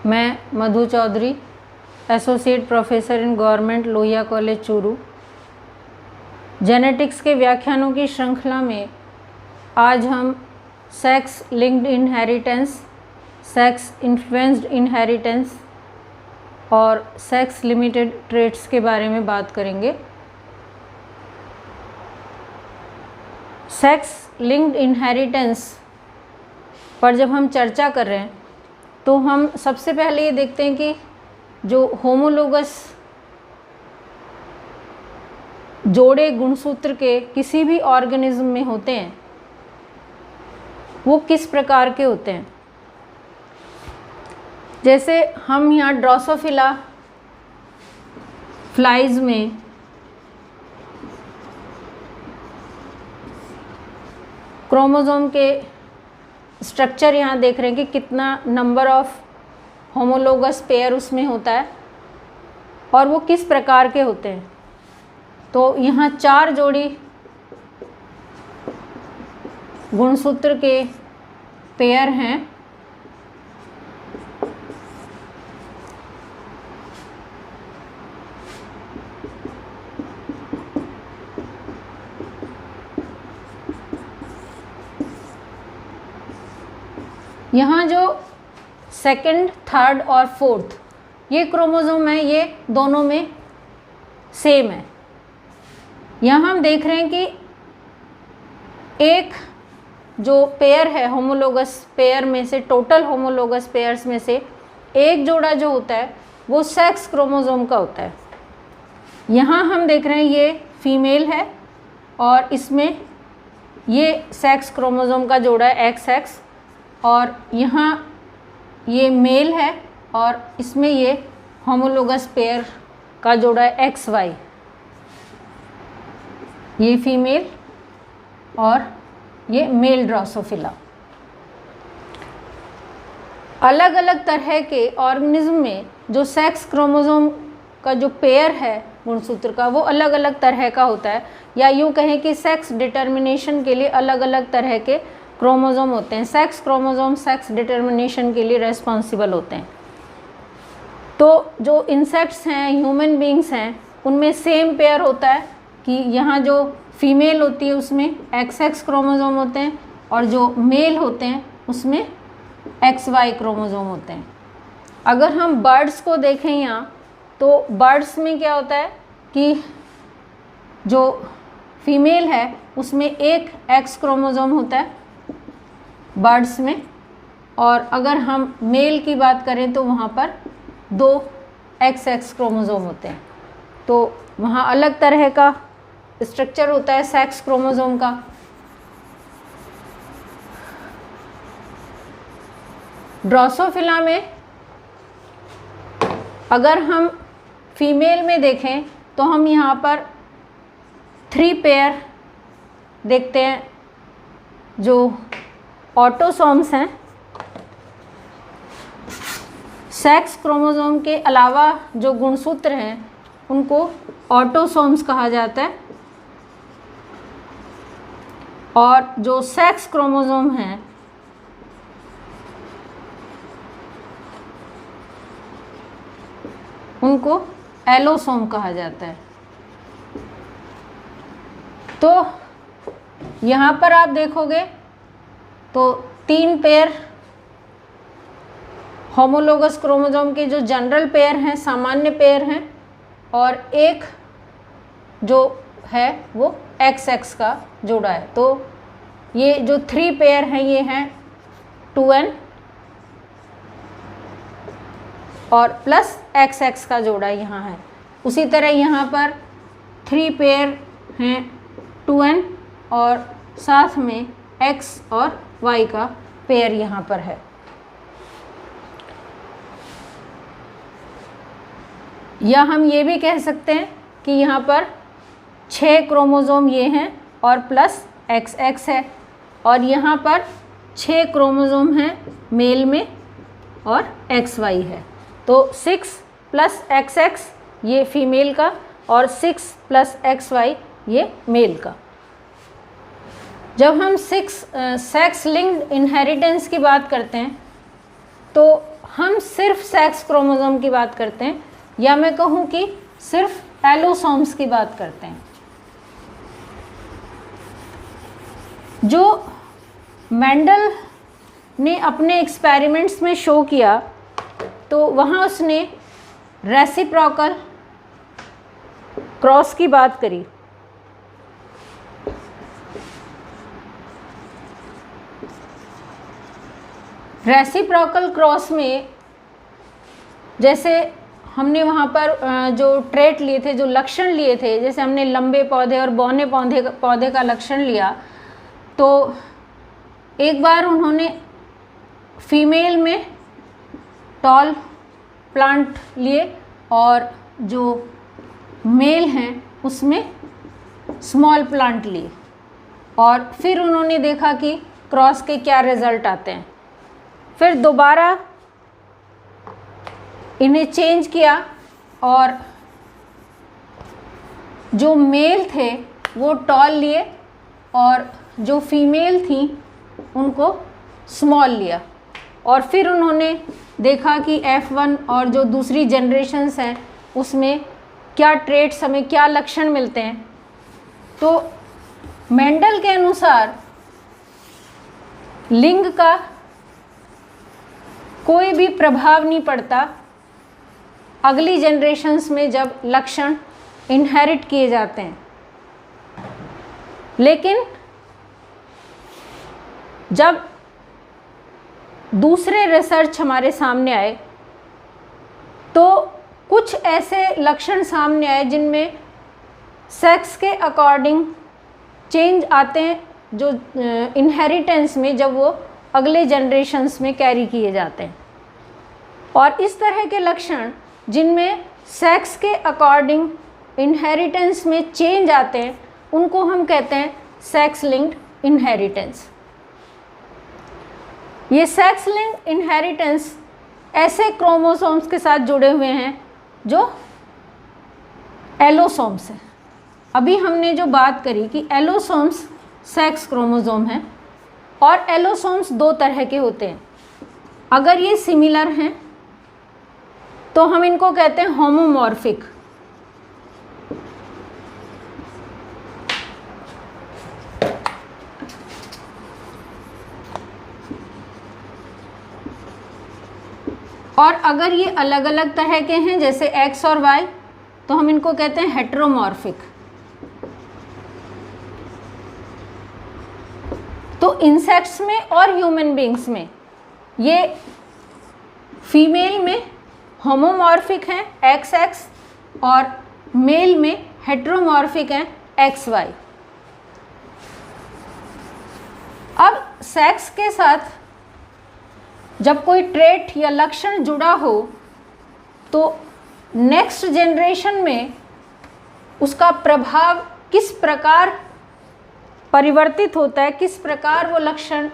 मैं Madhu Choudhary, associate professor in government Lohia college Churu. Genetics के व्याख्यानों की श्रृंखला में आज हम sex linked inheritance, sex influenced inheritance और सेक्स लिमिटेड ट्रेट्स के बारे में बात करेंगे। सेक्स लिंक्ड इनहेरिटेंस पर जब हम चर्चा कर रहे हैं तो हम सबसे पहले ये देखते हैं कि जो होमोलोगस जोड़े गुणसूत्र के किसी भी ऑर्गेनिज्म में होते हैं वो किस प्रकार के होते हैं। जैसे हम यहाँ ड्रोसोफिला फ्लाइज में क्रोमोसोम के स्ट्रक्चर यहाँ देख रहे हैं कि कितना नंबर ऑफ होमोलोगस पेयर उसमें होता है और वो किस प्रकार के होते हैं। तो यहाँ 4 जोड़ी गुणसूत्र के पेयर हैं। यहाँ जो सेकंड, थर्ड और फोर्थ ये क्रोमोसोम है, ये दोनों में सेम है। यहाँ हम देख रहे हैं कि एक जो पेयर है होमोलोगस पेयर में से, टोटल होमोलोगस पेयर्स में से एक जोड़ा जो होता है वो सेक्स क्रोमोसोम का होता है। यहाँ हम देख रहे हैं ये फीमेल है और इसमें ये सेक्स क्रोमोसोम का जोड़ा है XX, और यहाँ ये मेल है और इसमें ये होमोलोगस पेयर का जोड़ा है XY। ये फीमेल और ये मेल ड्रोसोफिला। अलग अलग तरह के ऑर्गेनिज्म में जो सेक्स क्रोमोसोम का जो पेयर है गुणसूत्र का वो अलग अलग तरह का होता है, या यूँ कहें कि सेक्स डिटर्मिनेशन के लिए अलग अलग तरह के क्रोमोसोम होते हैं। सेक्स क्रोमोसोम सेक्स डिटर्मिनेशन के लिए रेस्पॉन्सिबल होते हैं। तो जो इंसेक्ट्स हैं, ह्यूमन बींग्स हैं, उनमें सेम पेयर होता है कि यहाँ जो फीमेल होती है उसमें XX क्रोमोसोम होते हैं और जो मेल होते हैं उसमें XY क्रोमोसोम होते हैं। अगर हम बर्ड्स को देखें यहाँ तो बर्ड्स में क्या होता है कि जो फीमेल है उसमें एक X क्रोमोसोम होता है बर्ड्स में, और अगर हम मेल की बात करें तो वहाँ पर 2 XX क्रोमोसोम होते हैं। तो वहाँ अलग तरह का स्ट्रक्चर होता है सेक्स क्रोमोसोम का। ड्रोसोफिला में अगर हम फीमेल में देखें तो हम यहाँ पर 3 पेयर देखते हैं जो ऑटोसोम्स हैं। सेक्स क्रोमोसोम के अलावा जो गुणसूत्र हैं उनको ऑटोसोम्स कहा जाता है, और जो सेक्स क्रोमोसोम हैं उनको एलोसोम कहा जाता है। तो यहाँ पर आप देखोगे तो 3 पेयर होमोलोगस क्रोमोसोम के जो जनरल पेयर हैं, सामान्य पेयर हैं, और एक जो है वो XX का जोड़ा है। तो ये जो 3 पेयर हैं ये हैं 2N और प्लस XX का जोड़ा यहाँ है। उसी तरह यहाँ पर 3 पेयर हैं 2N और साथ में X और Y का पेयर यहाँ पर है। या हम ये भी कह सकते हैं कि यहाँ पर 6 क्रोमोसोम ये हैं और प्लस XX है, और यहाँ पर 6 क्रोमोसोम हैं मेल में और XY है। तो 6 प्लस XX ये फीमेल का और 6 प्लस XY ये मेल का। जब हम सेक्स लिंक्ड इनहेरिटेंस की बात करते हैं तो हम सिर्फ सेक्स क्रोमोसोम की बात करते हैं या मैं कहूँ कि सिर्फ एलोसोम्स की बात करते हैं। जो मेंडल ने अपने एक्सपेरिमेंट्स में शो किया तो वहाँ उसने रेसिप्रोकल क्रॉस की बात करी। रेसिप्रोकल क्रॉस में जैसे हमने वहाँ पर जो ट्रेट लिए थे, जो लक्षण लिए थे, जैसे हमने लंबे पौधे और बौने पौधे का लक्षण लिया, तो एक बार उन्होंने फीमेल में टॉल प्लांट लिए और जो मेल हैं उसमें स्मॉल प्लांट लिए और फिर उन्होंने देखा कि क्रॉस के क्या रिज़ल्ट आते हैं। फिर दोबारा इन्हें चेंज किया और जो मेल थे वो टॉल लिए और जो फीमेल थी उनको स्मॉल लिया और फिर उन्होंने देखा कि F1 और जो दूसरी जनरेशन्स हैं उसमें क्या ट्रेट्स, हमें क्या लक्षण मिलते हैं। तो मेंडल के अनुसार लिंग का कोई भी प्रभाव नहीं पड़ता अगली जनरेशन्स में जब लक्षण इनहेरिट किए जाते हैं, लेकिन जब दूसरे रिसर्च हमारे सामने आए तो कुछ ऐसे लक्षण सामने आए जिनमें सेक्स के अकॉर्डिंग चेंज आते हैं, जो इनहेरिटेंस में जब वो अगले जनरेशन्स में कैरी किए जाते हैं। और इस तरह के लक्षण जिनमें सेक्स के अकॉर्डिंग इनहेरिटेंस में चेंज आते हैं उनको हम कहते हैं सेक्स लिंक्ड इनहेरिटेंस। ये सेक्स लिंक्ड इनहेरिटेंस ऐसे क्रोमोसोम्स के साथ जुड़े हुए हैं जो एलोसोम्स हैं। अभी हमने जो बात करी कि एलोसोम्स सेक्स क्रोमोसोम हैं और एलोसोम्स दो तरह के होते हैं। अगर ये सिमिलर हैं तो हम इनको कहते हैं होमोमॉर्फिक। और अगर ये अलग अलग तरह के हैं जैसे X और Y तो हम इनको कहते हैं हेटेरोमॉर्फिक। तो इंसेक्ट्स में और ह्यूमन बींग्स में ये फीमेल में होमोमॉर्फिक हैं XX और मेल में हेटेरोमॉर्फिक हैं XY। अब सेक्स के साथ जब कोई ट्रेट या लक्षण जुड़ा हो तो नेक्स्ट जनरेशन में उसका प्रभाव किस प्रकार परिवर्तित होता है, किस प्रकार वो लक्षण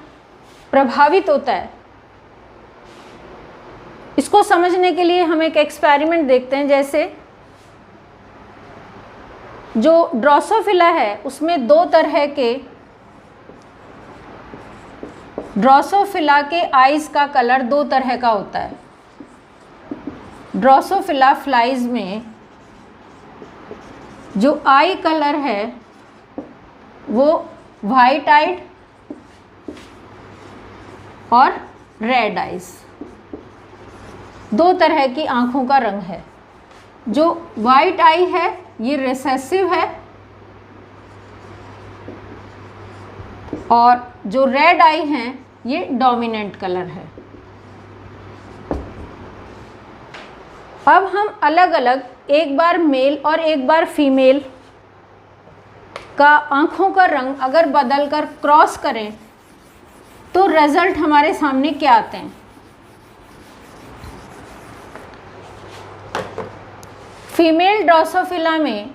प्रभावित होता है, इसको समझने के लिए हम एक एक्सपेरिमेंट देखते हैं। जैसे जो ड्रोसोफिला है उसमें दो तरह के ड्रोसोफिला के आइज़ का कलर दो तरह का होता है। ड्रोसोफिला फ्लाइज में जो आई कलर है वो वाइट आइड और रेड आइज, दो तरह की आँखों का रंग है। जो वाइट आई है ये रिसेसिव है और जो रेड आई हैं ये डोमिनेंट कलर है। अब हम अलग अलग, एक बार मेल और एक बार फीमेल का आँखों का रंग अगर बदल कर क्रॉस करें तो रिजल्ट हमारे सामने क्या आते हैं। फीमेल ड्रोसोफिला में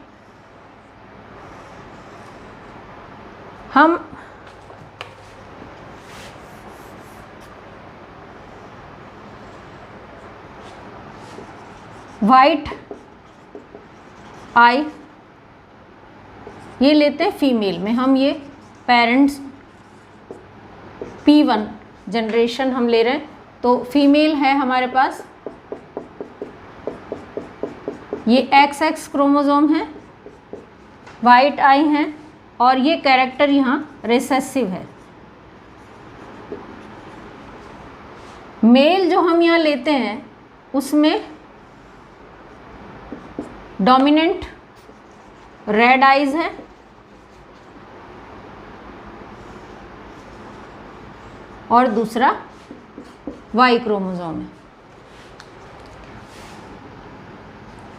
हम वाइट आई ये लेते हैं फीमेल में, हम ये पेरेंट्स P1 जनरेशन हम ले रहे हैं तो फीमेल है हमारे पास, ये XX क्रोमोसोम है, वाइट आई है और ये कैरेक्टर यहाँ रिसेसिव है। मेल जो हम यहाँ लेते हैं उसमें डोमिनेंट रेड आइज है और दूसरा वाई क्रोमोसोम है।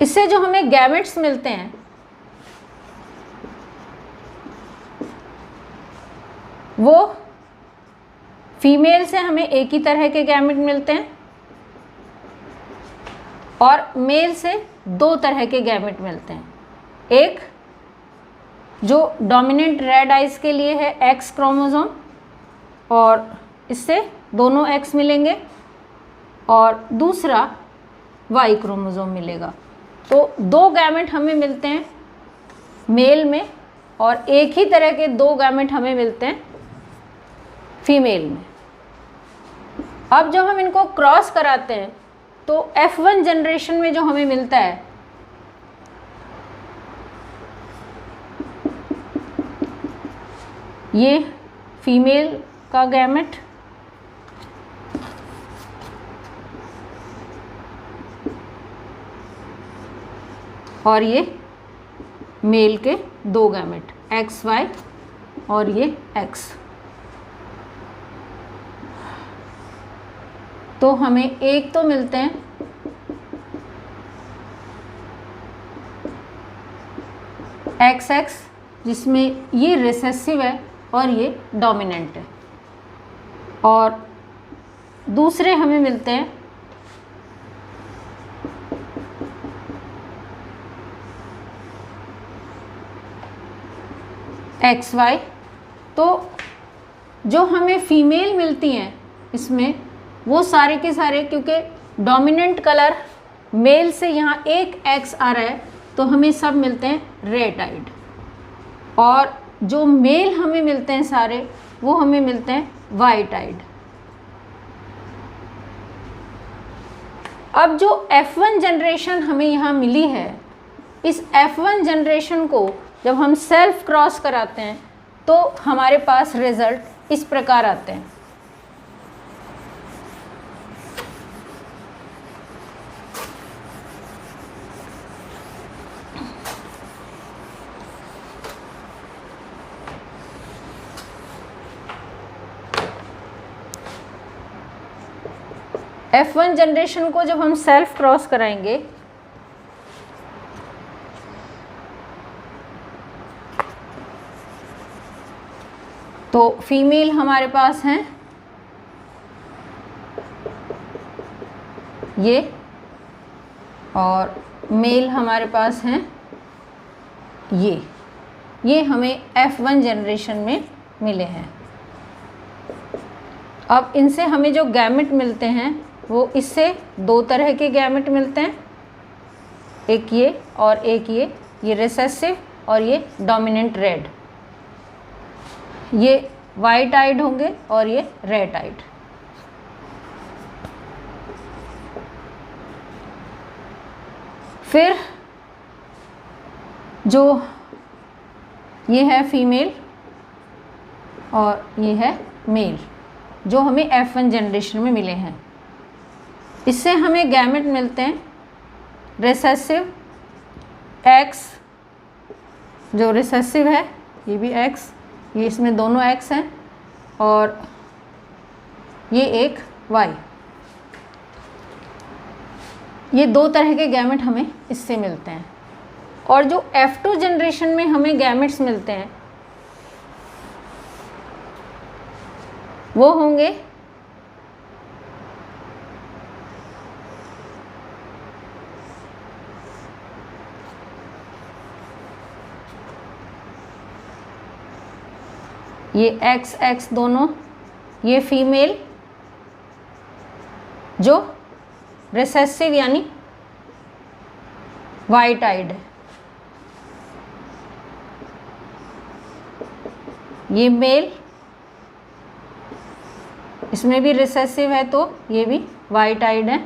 इससे जो हमें गैमेट्स मिलते हैं वो फीमेल से हमें एक ही तरह के गैमेट मिलते हैं और मेल से दो तरह के गैमेट मिलते हैं। एक जो डोमिनेंट रेड आइज के लिए है X क्रोमोसोम और इससे दोनों X मिलेंगे और दूसरा Y क्रोमोसोम मिलेगा। तो दो गैमेट हमें मिलते हैं मेल में और एक ही तरह के दो गैमेट हमें मिलते हैं फीमेल में। अब जब हम इनको क्रॉस कराते हैं तो F1 जनरेशन में जो हमें मिलता है ये फीमेल का गैमेट और ये मेल के दो गैमेट XY और ये X। तो हमें एक तो मिलते हैं XX जिसमें ये रिसेसिव है और ये डोमिनेंट है और दूसरे हमें मिलते हैं XY। तो जो हमें फीमेल मिलती हैं इसमें वो सारे के सारे, क्योंकि डोमिनेंट कलर मेल से यहाँ एक X आ रहा है तो हमें सब मिलते हैं रेड आइड और जो मेल हमें मिलते हैं सारे वो हमें मिलते हैं वाइट आइड। अब जो F1 जनरेशन हमें यहाँ मिली है, इस F1 जनरेशन को जब हम सेल्फ क्रॉस कराते हैं तो हमारे पास रिजल्ट इस प्रकार आते हैं। F1 जनरेशन को जब हम सेल्फ क्रॉस कराएंगे तो फीमेल हमारे पास हैं ये और मेल हमारे पास हैं ये हमें F1 जनरेशन में मिले हैं। अब इनसे हमें जो गैमेट मिलते हैं वो इससे दो तरह के गैमेट मिलते हैं, एक ये और एक ये रिसेसिव और ये डोमिनेंट रेड। ये वाइट आइड होंगे और ये रेड आइड। फिर जो ये है फीमेल और ये है मेल जो हमें F1 जनरेशन में मिले हैं। इससे हमें गैमेट मिलते हैं रिसेसिव X, जो रिसेसिव है ये भी X, ये इसमें दोनों X हैं और ये एक Y। ये दो तरह के गैमेट हमें इससे मिलते हैं। और जो F2 जनरेशन में हमें गैमेट्स मिलते हैं वो होंगे ये XX दोनों, ये फीमेल जो रिसेसिव यानी वाइट आइड है, ये मेल इसमें भी रिसेसिव है तो ये भी वाइट आइड है।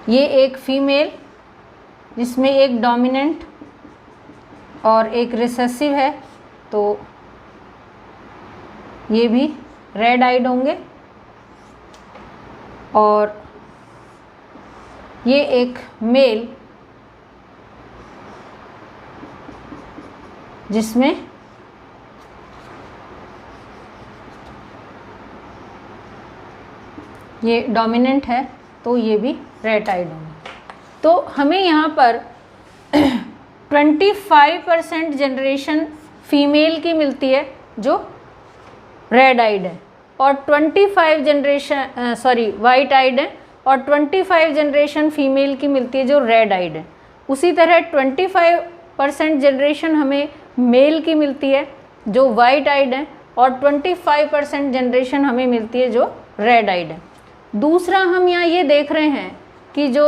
ये एक फीमेल जिसमें एक डोमिनेंट और एक रिसेसिव है तो ये भी रेड आइड होंगे। और ये एक मेल जिसमें ये डोमिनेंट है तो ये भी रेड आइड होंगे। तो हमें यहाँ पर 25% जनरेशन फीमेल की मिलती है जो रेड आइड है, और 25 जनरेशन वाइट आइड है, और 25 जनरेशन फीमेल की मिलती है जो रेड आइड है। उसी तरह 25% जनरेशन हमें मेल की मिलती है जो वाइट आइड है, और 25% जनरेशन हमें मिलती है जो रेड आइड है। दूसरा हम यहाँ ये देख रहे हैं कि जो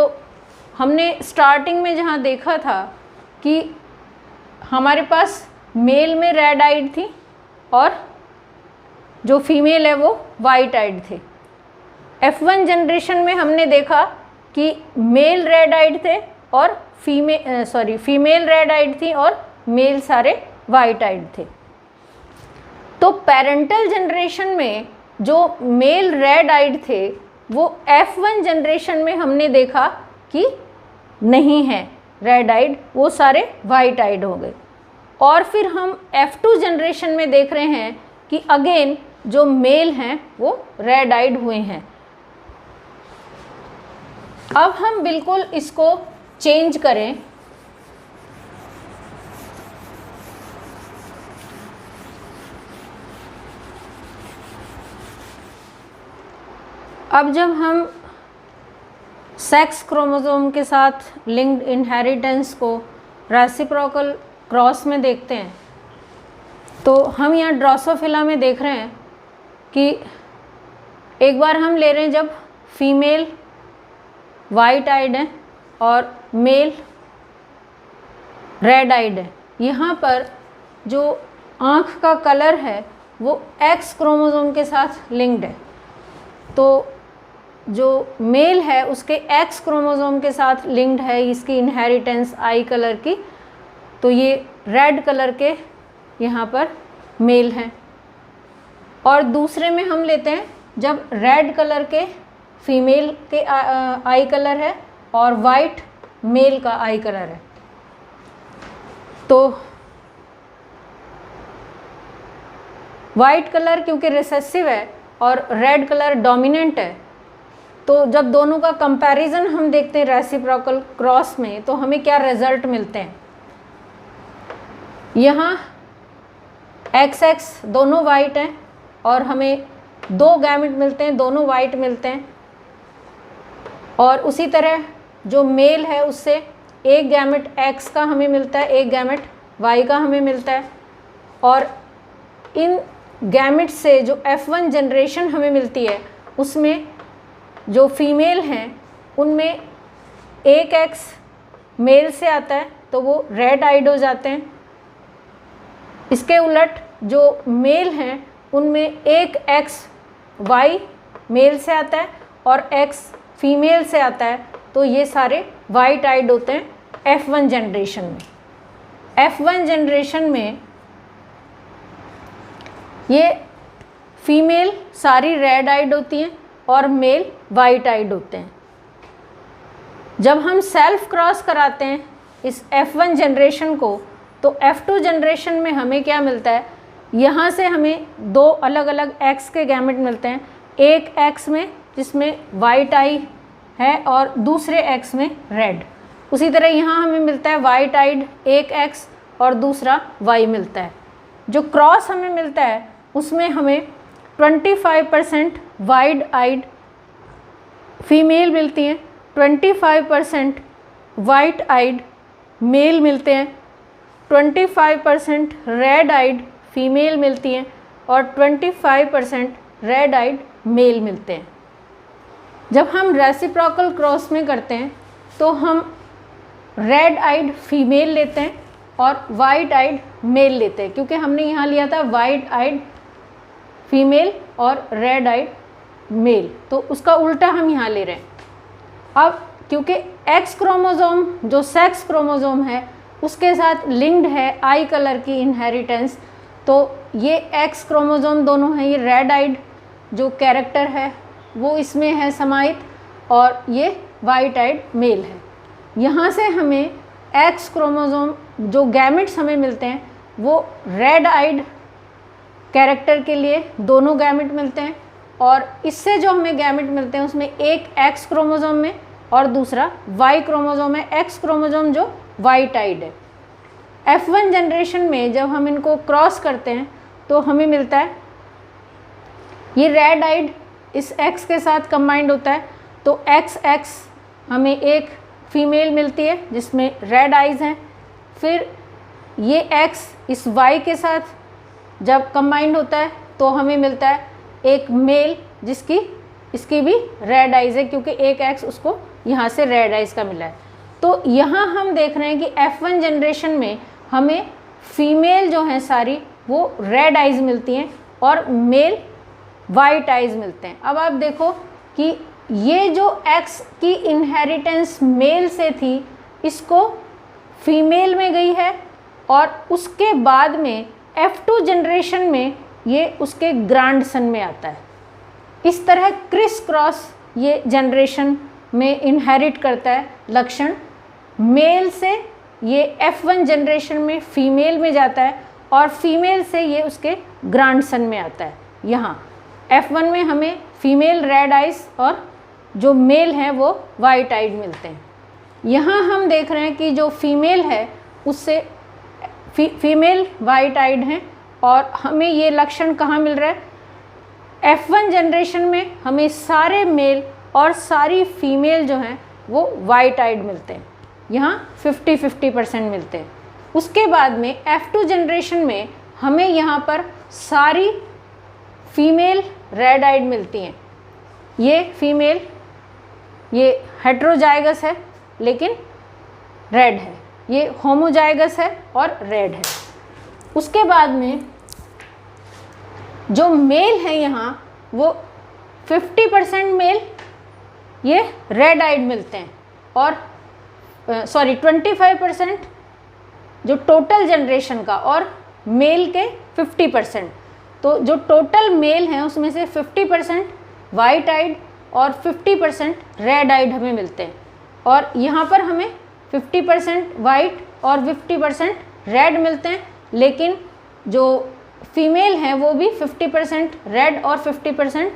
हमने स्टार्टिंग में जहाँ देखा था कि हमारे पास मेल में रेड आइड थी और जो फीमेल है वो वाइट आइड थे। F1 जनरेशन में हमने देखा कि मेल रेड आइड थे और फीमेल रेड आइड थी और मेल सारे वाइट आइड थे। तो पेरेंटल जनरेशन में जो मेल रेड आइड थे वो F1 जनरेशन में हमने देखा कि नहीं है रेड आइड, वो सारे वाइट आइड हो गए। और फिर हम F2 जनरेशन में देख रहे हैं कि अगेन जो मेल हैं वो रेड आइड हुए हैं। अब हम बिल्कुल इसको चेंज करें, अब जब हम सेक्स क्रोमोसोम के साथ लिंक्ड इनहेरिटेंस को रेसिप्रोकल क्रॉस में देखते हैं तो हम यहाँ ड्रोसोफिला में देख रहे हैं कि एक बार हम ले रहे हैं जब फीमेल वाइट आइड है और मेल रेड आइड है। यहाँ पर जो आँख का कलर है वो एक्स क्रोमोसोम के साथ लिंक्ड है, तो जो मेल है उसके एक्स क्रोमोसोम के साथ लिंक्ड है इसकी इनहेरिटेंस आई कलर की, तो ये रेड कलर के यहाँ पर मेल हैं। और दूसरे में हम लेते हैं जब रेड कलर के फीमेल के आई कलर है और वाइट मेल का आई कलर है, तो वाइट कलर क्योंकि रिसेसिव है और रेड कलर डोमिनेंट है, तो जब दोनों का कंपैरिजन हम देखते हैं रेसिप्रोकल क्रॉस में तो हमें क्या रिजल्ट मिलते हैं। यहाँ XX दोनों वाइट हैं और हमें 2 गैमेट मिलते हैं, दोनों वाइट मिलते हैं। और उसी तरह जो मेल है उससे एक गैमेट X का हमें मिलता है, एक गैमेट Y का हमें मिलता है। और इन गैमेट से जो F1 जनरेशन हमें मिलती है उसमें जो फीमेल हैं उनमें एक X मेल से आता है तो वो रेड आइड हो जाते हैं। इसके उलट जो मेल हैं उनमें एक X Y मेल से आता है और X फीमेल से आता है, तो ये सारे वाइट आइड होते हैं F1 जनरेशन में। F1 जनरेशन में ये फीमेल सारी रेड आइड होती हैं और मेल वाइट आइड होते हैं। जब हम सेल्फ क्रॉस कराते हैं इस F1 जनरेशन को तो F2 जनरेशन में हमें क्या मिलता है, यहाँ से हमें 2 अलग अलग X के गैमेट मिलते हैं, एक X में जिसमें वाइट आई है और दूसरे X में रेड। उसी तरह यहाँ हमें मिलता है वाइट आइड एक X और दूसरा Y मिलता है। जो क्रॉस हमें मिलता है उसमें हमें 25% वाइड आइड फीमेल मिलती हैं, 25% वाइट आइड मेल मिलते हैं, 25% रेड आइड फीमेल मिलती हैं और 25% रेड आइड मेल मिलते हैं। जब हम रेसिप्रोकल क्रॉस में करते हैं तो हम रेड आइड फीमेल लेते हैं और वाइट आइड मेल लेते हैं, क्योंकि हमने यहाँ लिया था वाइट आइड फीमेल और रेड आइड मेल, तो उसका उल्टा हम यहाँ ले रहे हैं। अब क्योंकि एक्स क्रोमोसोम जो सेक्स क्रोमोसोम है उसके साथ लिंक्ड है आई कलर की इनहेरिटेंस, तो ये एक्स क्रोमोसोम दोनों हैं, ये रेड आइड जो कैरेक्टर है वो इसमें है समाहित और ये वाइट आइड मेल है। यहाँ से हमें एक्स क्रोमोसोम जो गैमेट्स हमें मिलते हैं वो रेड आइड कैरेक्टर के लिए दोनों गैमेट मिलते हैं, और इससे जो हमें गैमेट मिलते हैं उसमें एक एक्स क्रोमोसोम में और दूसरा वाई क्रोमोसोम है। एक्स क्रोमोसोम जो वाइट आइड है। F1 जनरेशन में जब हम इनको क्रॉस करते हैं तो हमें मिलता है ये रेड आइड इस एक्स के साथ कंबाइंड होता है, तो XX हमें एक फीमेल मिलती है जिसमें रेड आइज हैं। फिर ये X इस Y के साथ जब कंबाइंड होता है तो हमें मिलता है एक मेल इसकी भी रेड आइज है, क्योंकि एक X उसको यहाँ से रेड आइज का मिला है। तो यहाँ हम देख रहे हैं कि F1 जनरेशन में हमें फीमेल जो हैं सारी वो रेड आइज मिलती हैं और मेल वाइट आइज मिलते हैं। अब आप देखो कि ये जो X की इनहेरिटेंस मेल से थी इसको फीमेल में गई है, और उसके बाद में F2 जनरेशन में ये उसके ग्रैंडसन में आता है। इस तरह क्रिस क्रॉस ये जनरेशन में इनहेरिट करता है लक्षण। मेल से ये F1 जनरेशन में फीमेल में जाता है और फीमेल से ये उसके ग्रैंडसन में आता है। यहाँ F1 में हमें फीमेल रेड आइज और जो मेल है वो वाइट आइड मिलते हैं। यहाँ हम देख रहे हैं कि जो फीमेल है उससे फीमेल वाइट आइड हैं, और हमें ये लक्षण कहाँ मिल रहा है? F1 जनरेशन में हमें सारे मेल और सारी फीमेल जो हैं वो वाइट आइड मिलते हैं, यहाँ 50-50% मिलते हैं। उसके बाद में F2 जनरेशन में हमें यहाँ पर सारी फीमेल रेड आइड मिलती हैं। ये फीमेल ये हेट्रोजाइगस है लेकिन रेड है, ये होमोजाइगस है और रेड है। उसके बाद में जो मेल है यहाँ वो 50% मेल ये रेड आइड मिलते हैं, और 25% जो टोटल जनरेशन का, और मेल के 50%। तो जो टोटल मेल हैं उसमें से 50% वाइट आइड और 50% रेड आइड हमें मिलते हैं, और यहाँ पर हमें 50% वाइट और 50% रेड मिलते हैं, लेकिन जो फीमेल हैं वो भी 50% रेड और 50%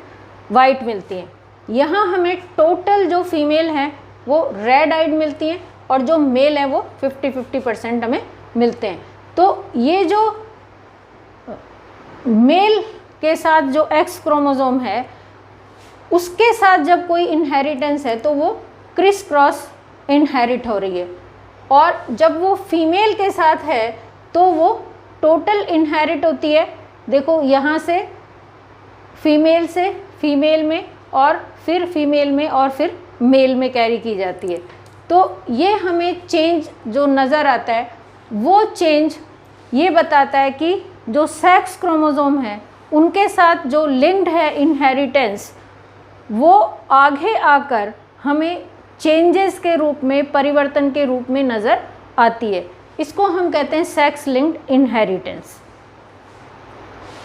वाइट मिलती हैं। यहाँ हमें टोटल जो फीमेल हैं वो रेड आइड मिलती हैं और जो मेल है वो 50-50% हमें मिलते हैं। तो ये जो मेल के साथ जो एक्स क्रोमोसोम है उसके साथ जब कोई इनहेरिटेंस है तो वो क्रिस क्रॉस इनहेरिट हो रही है, और जब वो फीमेल के साथ है तो वो टोटल इनहेरिट होती है। देखो यहाँ से फीमेल में और फिर फीमेल में और फिर मेल में कैरी की जाती है। तो ये हमें चेंज जो नज़र आता है वो चेंज ये बताता है कि जो सेक्स क्रोमोसोम है उनके साथ जो लिंक्ड है इनहेरिटेंस वो आगे आकर हमें चेंजेस के रूप में, परिवर्तन के रूप में नज़र आती है। इसको हम कहते हैं सेक्स लिंक्ड इनहेरिटेंस।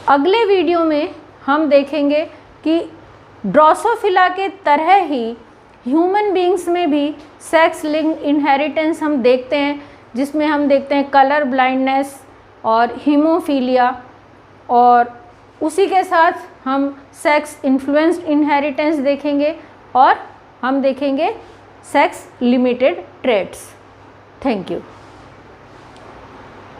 अगले वीडियो में हम देखेंगे कि ड्रोसोफिला के तरह ही ह्यूमन बींग्स में भी सेक्स लिंक्ड इनहेरिटेंस हम देखते हैं, जिसमें हम देखते हैं कलर ब्लाइंडनेस और हीमोफीलिया, और उसी के साथ हम सेक्स इन्फ्लुएंस्ड इनहेरिटेंस देखेंगे और हम देखेंगे sex limited traits. Thank you.